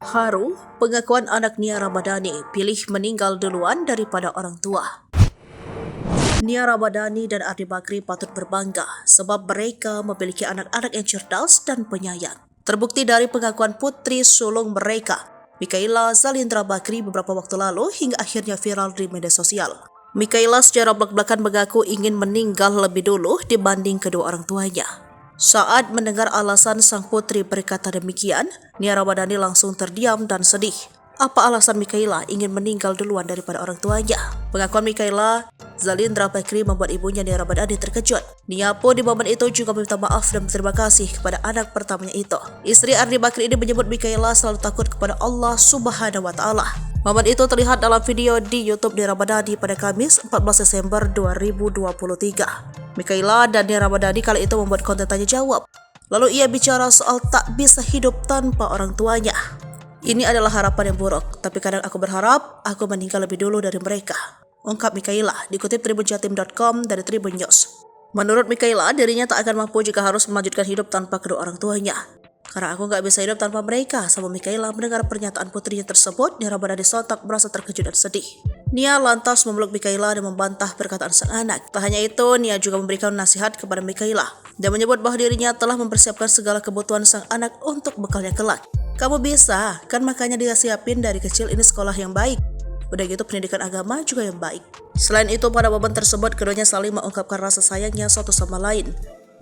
Haru, pengakuan anak Nia Ramadhani pilih meninggal duluan daripada orang tua. Nia Ramadhani dan Ardi Bakri patut berbangga sebab mereka memiliki anak-anak yang cerdas dan penyayang. Terbukti dari pengakuan putri sulung mereka, Mikaela Zalindra Bakri beberapa waktu lalu hingga akhirnya viral di media sosial. Mikaela secara belak-belakan mengaku ingin meninggal lebih dulu dibanding kedua orang tuanya. Saat mendengar alasan sang putri berkata demikian, Nia Ramadhani langsung terdiam dan sedih. Apa alasan Mikaela ingin meninggal duluan daripada orang tuanya? Pengakuan Mikaela Zalindra Bakri membuat ibunya Nia Ramadhani terkejut. Nia pun di momen itu juga meminta maaf dan berterima kasih kepada anak pertamanya itu. Istri Ardi Bakri ini menyebut Mikaela selalu takut kepada Allah Subhanahu wa Ta'ala. Momen itu terlihat dalam video di YouTube Nia Ramadhani pada Kamis 14 Desember 2023. Mikaela dan Nia Ramadhani kali itu membuat konten tanya jawab. Lalu ia bicara soal tak bisa hidup tanpa orang tuanya. Ini adalah harapan yang buruk, tapi kadang aku berharap aku meninggal lebih dulu dari mereka, ungkap Mikaela, dikutip tribunjatim.com dari Tribun News. Menurut Mikaela, dirinya tak akan mampu jika harus melanjutkan hidup tanpa kedua orang tuanya. Karena aku gak bisa hidup tanpa mereka, sama Mikaela mendengar pernyataan putrinya tersebut, Nia Ramadhani sontak merasa terkejut dan sedih. Nia lantas memeluk Mikaela dan membantah perkataan sang anak. Tak hanya itu, Nia juga memberikan nasihat kepada Mikaela dan menyebut bahwa dirinya telah mempersiapkan segala kebutuhan sang anak untuk bekalnya kelak. Kamu bisa, kan makanya dia siapin dari kecil ini sekolah yang baik. Udah gitu pendidikan agama juga yang baik. Selain itu pada momen tersebut keduanya saling mengungkapkan rasa sayangnya satu sama lain.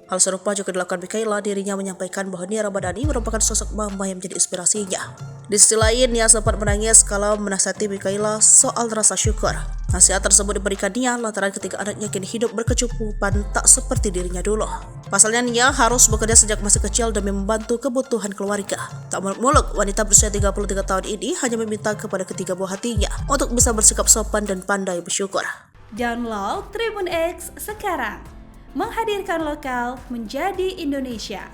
Hal serupa juga dilakukan Mikaela, dirinya menyampaikan bahwa Nia Ramadhani merupakan sosok mama yang menjadi inspirasinya. Di sisi lain, Nia sempat menangis kalau menasihati Mikaela soal rasa syukur. Nasihat tersebut diberikan Nia lantaran ketiga anaknya kini hidup berkecukupan tak seperti dirinya dulu. Pasalnya Nia harus bekerja sejak masih kecil demi membantu kebutuhan keluarga. Tak muluk-muluk, wanita berusia 33 tahun ini hanya meminta kepada ketiga buah hatinya untuk bisa bersikap sopan dan pandai bersyukur. Download Tribun X sekarang. Menghadirkan lokal menjadi Indonesia.